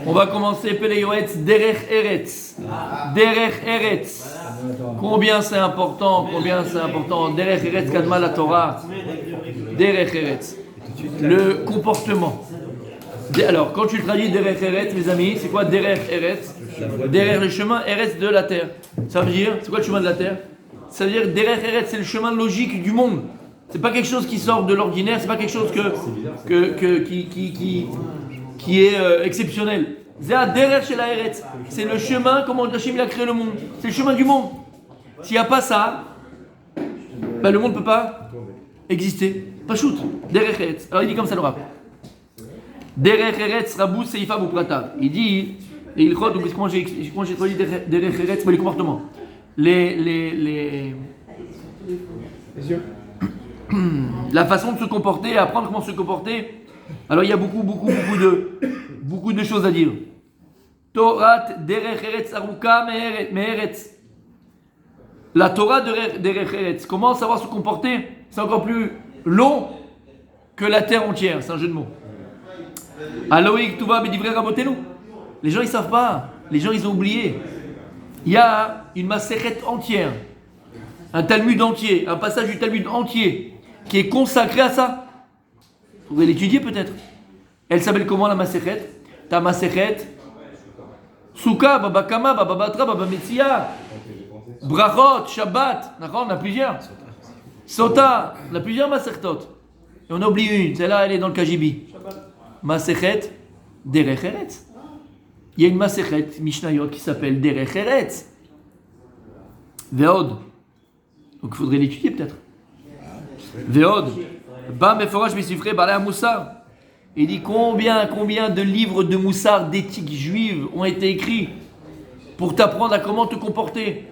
On va commencer Pelei Yoetz, Derech Eretz. Derech Eretz. Combien c'est important, Derech Eretz, Kadma la Torah. Derech Eretz. Le comportement. Alors, quand tu traduis Derech Eretz, mes amis, c'est quoi Derech Eretz? Derech, le chemin Eretz de la terre. Ça veut dire, c'est quoi le chemin de la terre? Ça veut dire Derech Eretz, c'est le chemin logique du monde. C'est pas quelque chose qui sort de l'ordinaire, c'est pas quelque chose qui est exceptionnel. C'est le chemin, comment Hashim il a créé le monde. C'est le chemin du monde. S'il n'y a pas ça, le monde ne peut pas exister. Pas shoot. Derech Eretz. Alors il dit comme ça le rap. Derech Eretz Rabou Seifa Buprata. Il dit, et il croit, donc comment j'ai traduit Derech Eretz, les comportements. Les yeux. La façon de se comporter, apprendre comment se comporter. Alors il y a beaucoup de choses à dire. Torah derech eretz aruka me'eretz. La Torah derech eretz. Comment savoir se comporter? C'est encore plus long que la terre entière. C'est un jeu de mots. Aloïk tuva bedivrei rabotenu. Les gens ils savent pas. Les gens ils ont oublié. Il y a une maseret entière, un Talmud entier, un passage du Talmud entier qui est consacré à ça. Vous pouvez l'étudier peut-être. Elle s'appelle comment la Masechet? Ta Masechet Souka, Baba Kama, Baba Batra, Baba Metsia, Brachot, Shabbat. D'accord, on a plusieurs. Sota, on a plusieurs Masertot. Et on a oublié une, celle-là elle est dans le Kajibi. Masechet Derech Eretz. Il y a une Masechet Mishnayot qui s'appelle Derech Eretz. Veod. Donc il faudrait l'étudier peut-être. Veod. Ba meforash misifre balay Moussar. Il dit combien de livres de Moussar, d'éthique juive ont été écrits pour t'apprendre à comment te comporter.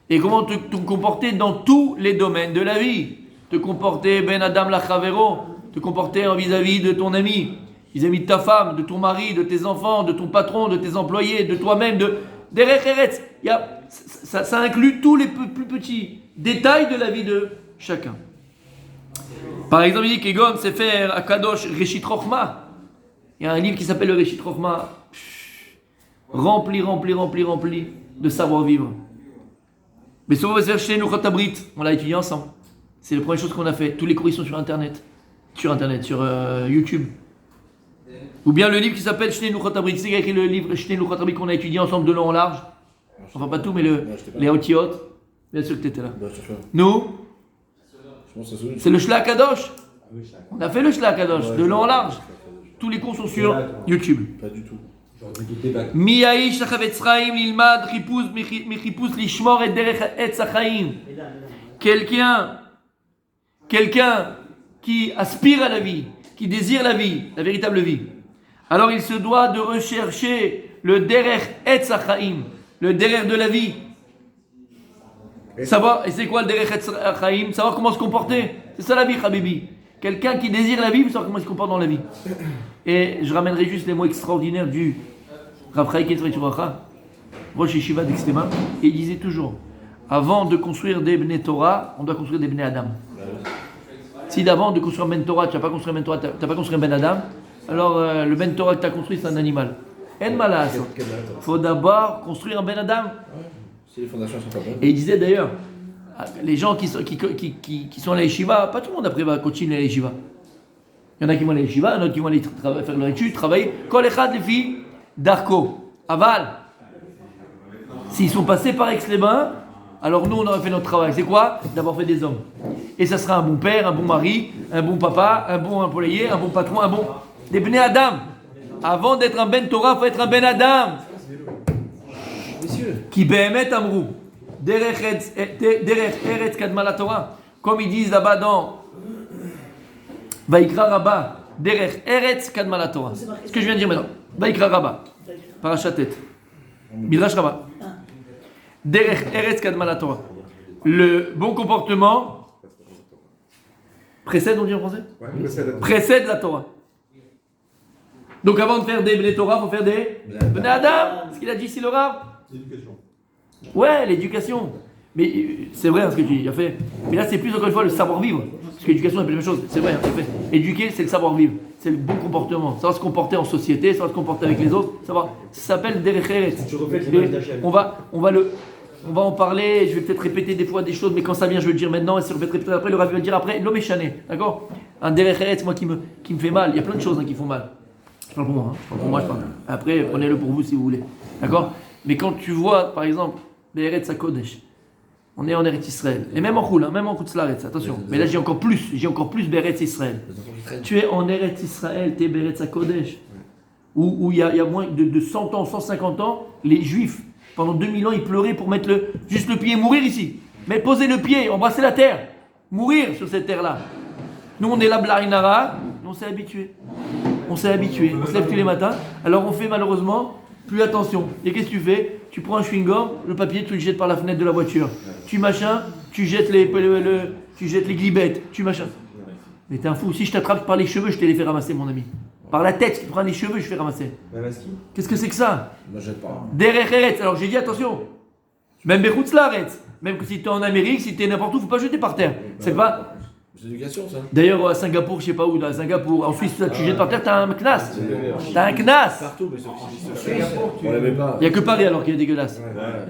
Et comment te comporter dans tous les domaines de la vie. Te comporter ben Adam la Chavero. Te comporter vis-à-vis de ton ami. Vis-à-vis de ta femme, de ton mari, de tes enfants, de ton patron, de tes employés, de toi-même, de Derech Eretz. Ça inclut tous les plus petits détails de la vie de chacun. Par exemple, il dit Kegon Sefer Akadosh Reshit Rochma. Il y a un livre qui s'appelle le Reshit Rochma. Rempli de savoir-vivre. Mais souvent, on l'a étudié ensemble. C'est la première chose qu'on a fait. Tous les cours ils sont sur Internet, sur YouTube. Ou bien le livre qui s'appelle Shnei Luchot Habrit. C'est qui a écrit le livre Shnei Luchot Habrit qu'on a étudié ensemble de long en large. Enfin pas tout, mais les Otiot. Bien sûr que tu étais là. Nous, c'est le Shla Kadosh. On a fait le Shla Kadosh de long en large. Tous les cours sont sur YouTube. Pas du tout. Miyaïsh Chavetz Chaim Lilmad Chipuz Michipuz Lishmor et Derech Etz Chaim. Quelqu'un qui aspire à la vie, qui désire la vie, la véritable vie. Alors il se doit de rechercher le Derech Etz Chaim, le Derech de la vie. Savoir, et c'est quoi le Derech Etz Chaim? Savoir comment se comporter. C'est ça la vie, Habibi. Quelqu'un qui désire la vie, veut savoir comment il se comporte dans la vie. Et je ramènerai juste les mots extraordinaires du Rav Chaim Ketzvei Shuracha, Rosh Yeshiva d'Extema, et il disait toujours, avant de construire des Bnei Torah, on doit construire des Bnei Adam. Si d'avant de construire un Ben Torah, tu n'as pas construit un Ben Torah, tu n'as pas construit un Ben Adam, alors le Ben Torah que tu as construit, c'est un animal. En malas. Il faut d'abord construire un Ben Adam. Si les fondations sont pas bonnes. Et il disait d'ailleurs, les gens qui sont à la yeshiva, pas tout le monde après va continuer à la yeshiva. Il y en a qui vont à la yeshiva, il y en a qui vont aller faire leur étude, travailler. Kol echad les filles d'Arco, Aval. S'ils sont passés par Aix-les-Bains, alors nous on aurait fait notre travail. C'est quoi? D'avoir fait des hommes. Et ça sera un bon père, un bon mari, un bon papa, un bon employé, un bon patron, un bon... Des Bnei Adam. Avant d'être un Ben Torah, il faut être un Ben Adam. Qui behemet amrou. Derech Eretz Kadma la Torah. Comme ils disent là-bas dans Vaikra Rabba. Derech Eretz Kadma la Torah. Ce que je viens de dire maintenant. Vaikra Rabba. Parachatet. Midrash Rabba. Derech Eretz Kadma la Torah. Le bon comportement précède, on dit en français? Précède la Torah. Donc avant de faire des Bnei Torah, il faut faire des Bnei Adam. Ce qu'il a dit ici le Rav. L'éducation. Ouais, l'éducation. Mais c'est vrai ce que tu as fait. Mais là, c'est plus encore une fois le savoir-vivre. Parce que l'éducation, c'est la même chose. C'est vrai, en fait. Éduquer, c'est le savoir-vivre. c'est le bon comportement. Savoir se comporter en société, savoir se comporter avec les autres. Ça s'appelle Derech Eretz. Tu reflètes l'image d'Hachem. On va en parler, je vais peut-être répéter des fois des choses, mais quand ça vient, je vais le dire maintenant, et si je vais répéter après, le Rav va le dire après, l'homme est chané, d'accord? Un Derech Eretz, moi, qui me fait mal. Il y a plein de choses qui font mal. Je parle pour moi, je parle pour moi, je parle. Après, prenez-le pour vous si vous voulez, d'accord? Mais quand tu vois, par exemple, Be'eretz HaKodesh, on est en Eretz Israël, et même en Choul, même en Koutz Laaretz, attention, mais là j'ai encore plus Be'eretz Israël. Tu es en Eretz Israël, tu es Be'eretz HaKodesh, où il y a moins de 100 ans, 150 ans, les Juifs, pendant 2000 ans, ils pleuraient pour mettre juste le pied et mourir ici. Mais poser le pied, embrasser la terre, mourir sur cette terre-là. Nous, on est là, Blarinara, on s'est habitué. On se lève tous les matins, alors on fait malheureusement plus attention. Et qu'est-ce que tu fais? Tu prends un chewing-gum, le papier, tu le jettes par la fenêtre de la voiture. Tu jettes les glibettes, tu machin. Mais t'es un fou, si je t'attrape par les cheveux, je te les fais ramasser, mon ami. Par la tête, si tu prends les cheveux, je fais ramasser. Qu'est-ce que c'est que ça? Moi, je jette pas. Derech Eretz, alors j'ai dit attention. Même Bechutz Laaretz, même si tu es en Amérique, si tu es n'importe où, il ne faut pas jeter par terre. C'est pas. C'est l'éducation, ça. D'ailleurs, à Singapour, je sais pas où, à Singapour, en Suisse, tu jettes par terre, t'as un knas. T'as un knas. Partout, mais on l'avait pas. Il n'y a que Paris alors qu'il est dégueulasse.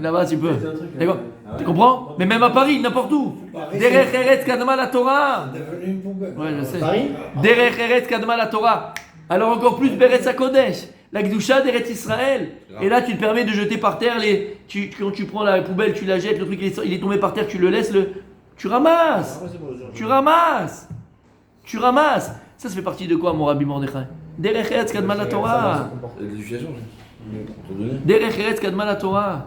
Là-bas, tu peux. D'accord? Tu comprends? Mais même à Paris, n'importe où. Derech Eretz Kadma la Torah. Ouais, je sais. Derech Eretz Kadma la Torah. Alors encore plus Beretz HaKodesh. La Gdusha d'Eretz Israël. Et là, tu te permets de jeter par terre quand tu prends la poubelle, tu la jettes, le truc il est tombé par terre, tu le laisses, tu ramasses. Tu ramasses. Ça fait partie de quoi, mon Rabbi Mordechai? Derech Eretz Kadma la Torah. L'éducation, Derech Eretz Kadma la Torah.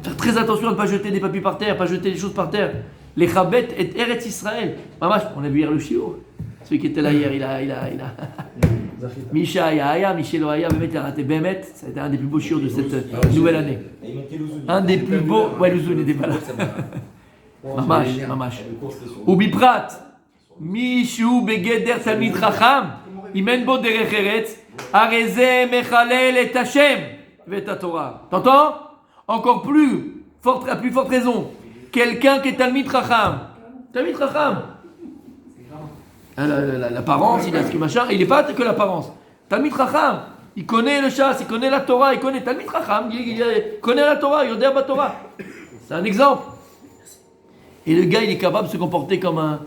Faire très attention à ne pas jeter des papiers par terre, pas jeter des choses par terre. Les Chabet et Eretz Israël. Mamash, on a vu hier le shiur. Celui qui était là hier, il a. Misha Aya, Michel Oaya, Bémet, il a raté Bémet. Ça a été un des plus beaux shiurs de cette nouvelle année. Un des plus beaux. Ouais, le Zoun n'était pas là. Mamash. Ubiprat. Mishu Begeder Talmid Chacham. Imen bo derech eretz. Areze mechalel et Hashem. Vet Torah. T'entends? Encore plus forte raison. Quelqu'un qui est Talmid Chacham. Talmid Chacham. L'apparence, il a ce que machin, il n'est pas que l'apparence. Talmid Chacham, il connaît le chasse, il connaît la Torah, il connaît Talmid Chacham, il connaît la Torah, il Yodea Torah. C'est un exemple. Et le gars, il est capable de se comporter comme un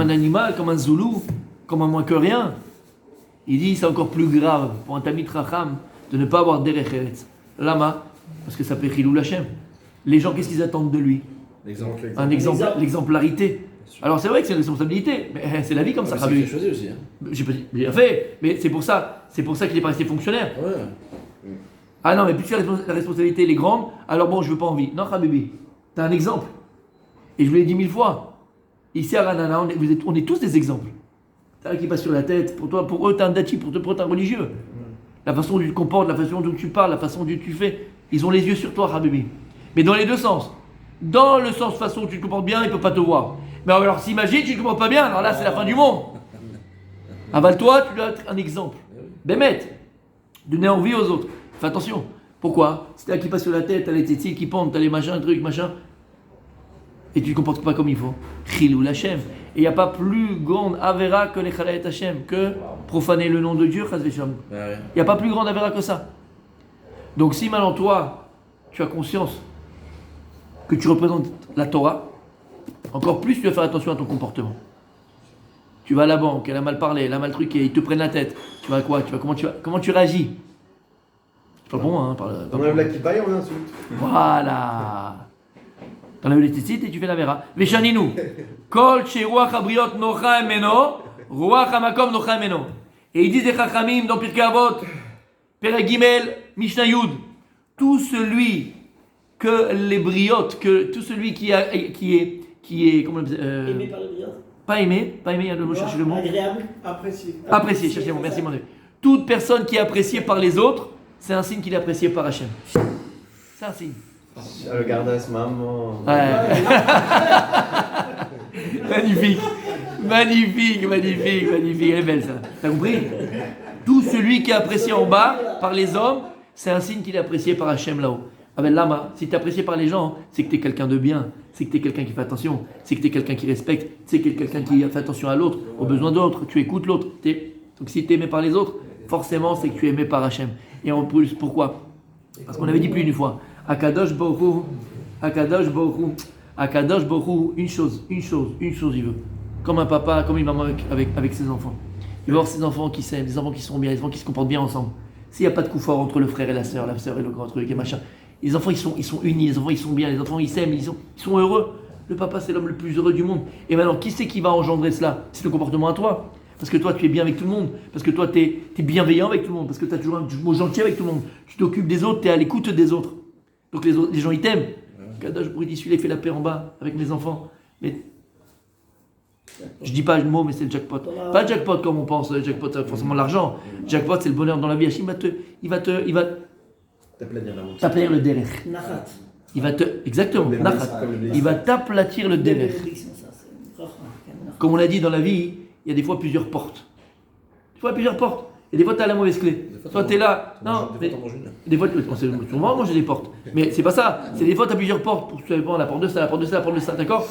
animal, comme un zoulou, comme un moins que rien. Il dit c'est encore plus grave pour un Talmid Chacham de ne pas avoir Derech Eretz. Lama, parce que ça fait Chilou Lachem. Les gens, qu'est-ce qu'ils attendent de lui? L'exemplarité. Alors c'est vrai que c'est une responsabilité, mais c'est la vie comme ça. C'est choisi aussi. J'ai pas dit, bien fait, mais c'est pour ça qu'il est pas resté fonctionnaire. Ouais. Ah non, mais puisque la responsabilité elle est grande, alors bon, je veux pas envie. Non, Habibi, t'as un exemple. Et je vous l'ai dit 1000 fois. Ici à Ranana, on est tous des exemples. T'as un qui passe sur la tête, pour eux t'es un dati, pour eux t'es un religieux. La façon dont tu te comportes, la façon dont tu parles, la façon dont tu fais, ils ont les yeux sur toi, Habibi. Mais dans les deux sens. Dans le sens façon dont tu te comportes bien, ils ne peuvent pas te voir. Mais alors s'imagine, tu ne te comportes pas bien, alors là c'est la fin du monde. Avale-toi, tu dois être un exemple. Bémet, donner envie aux autres. Fais attention. Pourquoi? Si t'as qui passe sur la tête, t'as les tétis qui pendent, t'as les machins, trucs, machin. Et tu ne te comportes pas comme il faut. Chilou Hashem. Et il n'y a pas plus grande avéra que les Chalet Hashem, que profaner le nom de Dieu, Chaz Vesham. Il n'y a pas plus grande avéra que ça. Donc si maintenant toi, tu as conscience que tu représentes la Torah, encore plus tu vas faire attention à ton comportement. Tu vas à la banque, elle a mal parlé, elle a mal truqué, ils te prennent la tête. Tu vas quoi? Comment tu réagis? C'est pas pour moi, hein. On enlève la kippa et on insulte. Voilà. T'enlèves les tzitzit et tu fais la vera. Veshaninu. Kol che ruach habriot nocha emeno, ruach hamakom nocha emeno. Et ils disent les chachamim dans Pirkei Avot, Perek Gimel, Mishnah Yud, tout celui que les briotes, que tout celui qui est comment Aimé par les briotes. Pas aimé, il y a le mot, cherchez le mot. Agréable, apprécié. Apprécié, cherchez le mot, merci mon Dieu. Toute personne qui est appréciée par les autres, c'est un signe qu'il est apprécié par Hachem. C'est un signe. Le gardas, maman. Ouais. Magnifique, elle est belle ça. T'as compris? Tout celui qui est apprécié en bas par les hommes, c'est un signe qu'il est apprécié par Hachem là-haut. Avec lama, si tu es apprécié par les gens, c'est que tu es quelqu'un de bien, c'est que tu es quelqu'un qui fait attention, c'est que tu es quelqu'un qui respecte, c'est que tu es quelqu'un qui fait attention à l'autre, aux besoins d'autres, tu écoutes l'autre. Donc si tu es aimé par les autres, forcément c'est que tu es aimé par Hachem. Et en plus, pourquoi? Parce qu'on avait dit plus d'une fois, Akadosh Baruch Hu, une chose il veut. Comme un papa, comme une maman avec ses enfants. Il veut avoir ses enfants qui s'aiment, des enfants qui sont bien, des enfants qui se comportent bien ensemble. S'il n'y a pas de coup fort entre le frère et la sœur et le grand truc et machin, les enfants ils sont unis, les enfants ils sont bien, les enfants ils s'aiment, ils sont heureux. Le papa c'est l'homme le plus heureux du monde. Et maintenant, qui c'est qui va engendrer cela? C'est le comportement à toi. Parce que toi tu es bien avec tout le monde, parce que toi tu es bienveillant avec tout le monde, parce que tu as toujours un mot gentil avec tout le monde, tu t'occupes des autres, tu es à l'écoute des autres. Donc les gens ils t'aiment. Kadosh Baruch Hu dit, celui-là il fait la paix en bas avec mes enfants. Mais je dis pas le mot, mais c'est le jackpot. Pas le jackpot comme on pense, le jackpot c'est forcément l'argent. Le jackpot c'est le bonheur dans la vie. Hachim il va t'aplatir le derech. Nachat. Il va te, exactement, nachat. Il va t'aplatir le derech. Comme on l'a dit dans la vie, il y a des fois plusieurs portes. Des fois plusieurs portes. Et des fois tu as la mauvaise clé. Soit tu es là, non, mais des fois on sait souvent manger des portes. Mais c'est pas ça. C'est des fois tu as plusieurs portes pour la porte de ça, la porte de ça, la porte de ça, d'accord?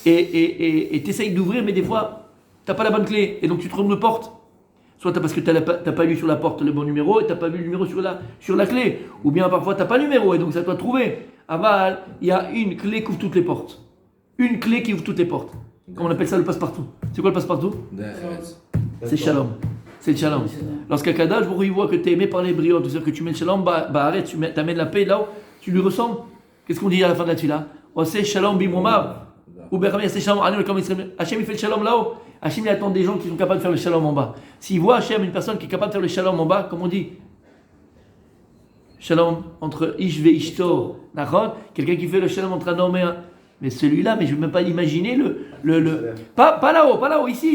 Et tu essayes d'ouvrir, mais des fois, tu n'as pas la bonne clé. Et donc, tu te trompes de porte. Soit parce que tu n'as pas lu sur la porte le bon numéro et tu n'as pas vu le numéro sur la clé. Ou bien parfois, tu n'as pas le numéro et donc, c'est à toi de trouver. Aval, il y a une clé qui ouvre toutes les portes. Une clé qui ouvre toutes les portes. Comme on appelle ça le passe-partout. C'est quoi le passe-partout? C'est Shalom. C'est le Shalom. Lorsqu'Akadosh Baruch Hu voit que tu es aimé par les brioches, c'est-à-dire que tu mets le Shalom, arrête, tu amènes la paix là-haut, tu lui ressembles. Qu'est-ce qu'on dit à la fin de la tefila? Oh, c'est Shalom bimomab. Ou Hachem il fait le shalom là-haut. Hachem il attend des gens qui sont capables de faire le shalom en bas. S'il voit Hachem, une personne qui est capable de faire le shalom en bas, comme on dit, shalom entre Ish ve Ishto, quelqu'un qui fait le shalom entre un homme et un. Mais celui-là, mais je ne veux même pas imaginer pas là-haut, ici.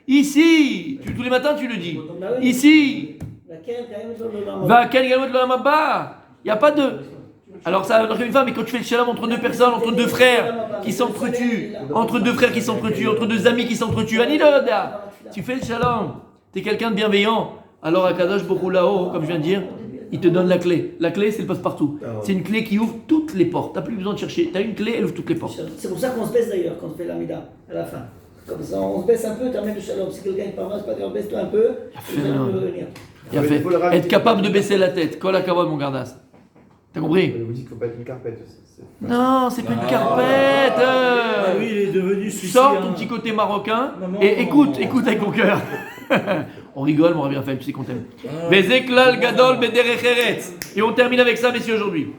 Ici. Tous les matins tu le dis. Ici. Va Ken Galmot L'Olam Haba. Il n'y a pas de. Alors ça veut dire une femme, mais quand tu fais le shalom entre deux personnes, entre deux frères qui s'entretuent, entre deux amis qui s'entretuent, Aniloda, tu fais le shalom, tu es quelqu'un de bienveillant, alors Akadosh Baruch Hu là-haut, comme je viens de dire, il te donne la clé. La clé, c'est le passe-partout. C'est une clé qui ouvre toutes les portes. Tu n'as plus besoin de chercher. Tu as une clé, elle ouvre toutes les portes. C'est pour ça qu'on se baisse d'ailleurs quand on fait l'amida à la fin. Comme ça, on se baisse un peu, tu amènes le shalom. Si quelqu'un est pas mal, c'est pas grave, baisse-toi un peu. Il a fait. Être capable de baisser la tête. Kol hakavod, mon gardas. T'as compris? Vous dites qu'il ne faut pas être une carpette. Non, c'est plus une carpette. Oui, il est devenu celui-ci. Sors ton petit côté marocain et écoute avec ton cœur. On rigole, mais on a bien fait, tu sais qu'on t'aime. Vezeklal gadol bederech eretz. Et on termine avec ça, messieurs, aujourd'hui.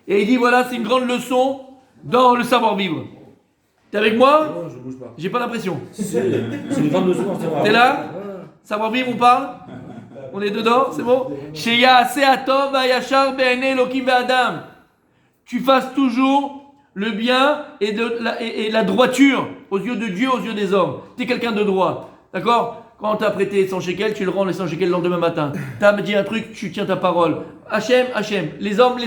Et il dit voilà, c'est une grande leçon dans le savoir-vivre. T'es avec moi? Non, je bouge pas. J'ai pas l'impression. C'est une grande leçon. T'es là? Savoir-vivre, on parle? On est dedans, c'est bon? Tu fasses toujours le bien et la droiture aux yeux de Dieu, aux yeux des hommes. Tu es quelqu'un de droit, d'accord? Quand tu as prêté 100 shekels, tu le rends les 100 shekels le lendemain matin. Tu as dit un truc, tu tiens ta parole. Hachem, les hommes,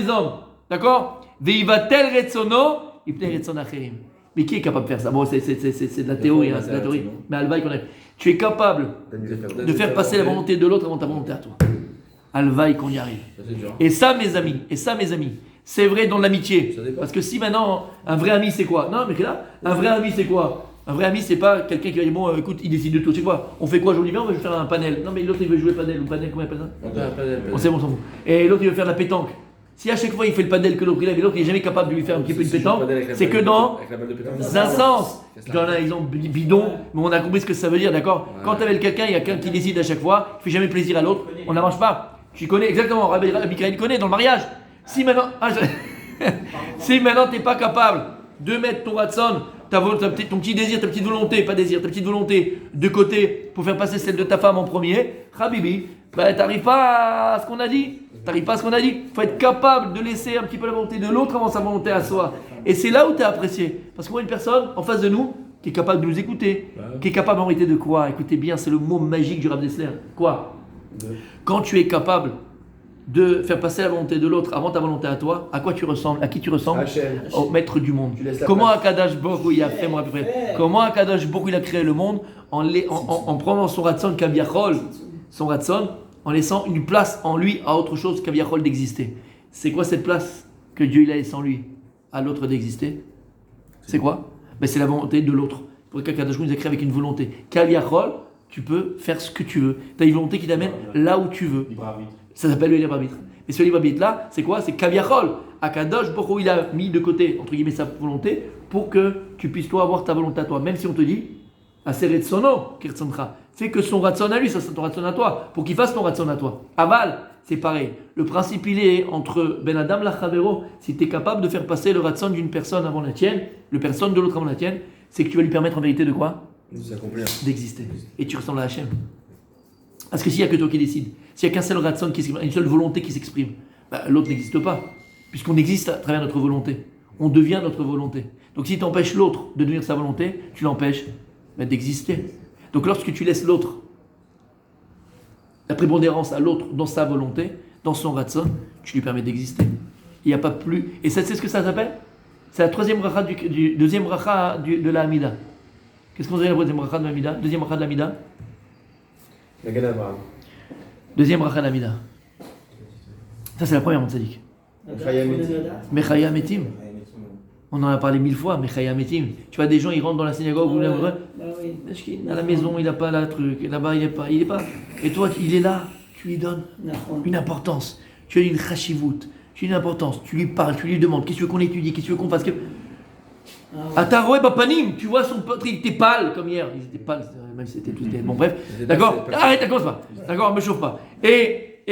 d'accord? Veivatel retsono, ipnei retzon acherim. Mais qui est capable de faire ça? Bon, c'est de la théorie, c'est de la théorie. Mais Alvaï qu'on a. Tu es capable de faire passer la volonté de l'autre avant ta volonté à toi. Alvaï qu'on y arrive. Et ça, mes amis, c'est vrai dans l'amitié. Parce que si maintenant, un vrai ami, c'est quoi? Non, mais là, un vrai ami, c'est quoi? Un vrai ami, c'est pas quelqu'un qui va dire bon, écoute, il décide de tout. C'est quoi? On fait quoi aujourd'hui? On va faire un panel. Non, mais l'autre, il veut jouer panel. Ou panel, comment il appelle ça? On sait, on s'en fout. Et l'autre, il veut faire la pétanque. Si à chaque fois il fait le padel que l'autre il a, mais l'autre il n'est jamais capable de lui faire un petit peu une pétanque, c'est que dans un sens. Je donne un exemple bidon, mais on a compris ce que ça veut dire, d'accord? Quand tu avais quelqu'un, il y a quelqu'un qui décide à chaque fois, il ne fait jamais plaisir à l'autre, on n'avance pas. Tu connais exactement, Rabbi Kaïd connaît dans le mariage. Si maintenant tu n'es pas capable de mettre ton ratson, ton petit désir, ta petite volonté, pas désir, ta petite volonté de côté pour faire passer celle de ta femme en premier, Habibi, tu n'arrives pas à ce qu'on a dit. Il faut être capable de laisser un petit peu la volonté de l'autre avant sa volonté à soi. Et c'est là où tu es apprécié. Parce qu'on voit une personne en face de nous qui est capable de nous écouter, qui est capable en réalité de quoi? Écoutez bien, c'est le mot magique du Rav Dessler. Quoi? Quand tu es capable de faire passer la volonté de l'autre avant ta volonté à toi, à quoi tu ressembles? À qui tu ressembles? Au maître du monde. Comment Akadosh Baruch Hu il a fait, mon Rabbi? Comment Akadosh Baruch Hu il a créé le monde en prenant son ratson Kaviachol, son ratson, en laissant une place en lui à autre chose qu'Aviachol d'exister. C'est quoi cette place que Dieu il a laissé en lui à l'autre d'exister? C'est quoi? Ben, c'est la volonté de l'autre. Pour qu'Akadosh nous a créé avec une volonté. Qu'Aviachol, tu peux faire ce que tu veux. Tu as une volonté qui t'amène là où tu veux. Ça s'appelle le libre arbitre. Mais ce libre arbitre là, c'est quoi? C'est Kaviachol. Akadosh, pourquoi il a mis de côté, entre guillemets, sa volonté pour que tu puisses toi avoir ta volonté à toi. Même si on te dit, Aseret sono, Kirtzoncha, fais que son ratson à lui, ça c'est ton ratson à toi, pour qu'il fasse ton ratson à toi. Aval, c'est pareil. Le principe il est entre Ben Adam la Chavero, si tu es capable de faire passer le ratson d'une personne avant la tienne, le personne de l'autre avant la tienne, c'est que tu vas lui permettre en vérité de quoi? D'exister. Et tu ressembles à Hachem. Parce que s'il n'y a que toi qui décides, s'il n'y a qu'un seul ratson qui s'exprime, une seule volonté qui s'exprime, bah, l'autre n'existe pas. Puisqu'on existe à travers notre volonté. On devient notre volonté. Donc si tu empêches l'autre de devenir sa volonté, tu l'empêches d'exister. Donc lorsque tu laisses l'autre, la prépondérance à l'autre dans sa volonté, dans son ratson, tu lui permets d'exister. Il n'y a pas plus. Et ça, c'est ce que ça s'appelle? C'est la troisième bracha du deuxième bracha de la Hamida. Qu'est-ce qu'on dit la deuxième bracha de la Hamida? Deuxième bracha de la Hamida? La Gadavra. Deuxième bracha de la Hamida. Ça, c'est la première, mon tzaddik. Mechaya Metim. On en a parlé 1000 fois, Mechaya Metim. Tu vois, des gens, ils rentrent dans la synagogue, à la maison, il n'a pas la truc, là-bas, il est pas. Et toi, il est là, tu lui donnes une importance. Tu as une chashivut, tu as une importance, tu lui parles, tu lui demandes, qu'est-ce que tu veux qu'on étudie, qu'est-ce que tu veux qu'on fasse. Ataroé Bapanim, tu vois son pote, il était pâle comme hier. Il était pâle, même si c'était tout. Bon, bref, d'accord. Arrête, commence pas. D'accord, me chauffe pas. Et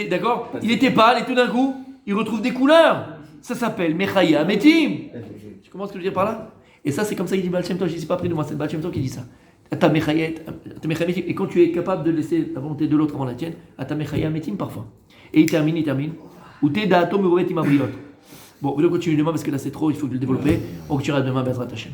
d'accord, il était pâle et tout d'un coup, il retrouve des couleurs. Ça s'appelle Mechaya Metim. Tu comprends ce que je veux dire par là? Et ça, c'est comme ça qu'il dit Baal Shem Tov. Je ne sais pas près de moi, c'est Baal Shem Tov qui dit ça. Ata Mechaya Metim. Et quand tu es capable de laisser la volonté de l'autre avant la tienne, Ata Mechaya Metim parfois. Et il termine. Ou te da'ato mevovet imabriot. Bon, on va continuer demain parce que là c'est trop, il faut que je le développer. On continuera demain, Bezrat Hashem.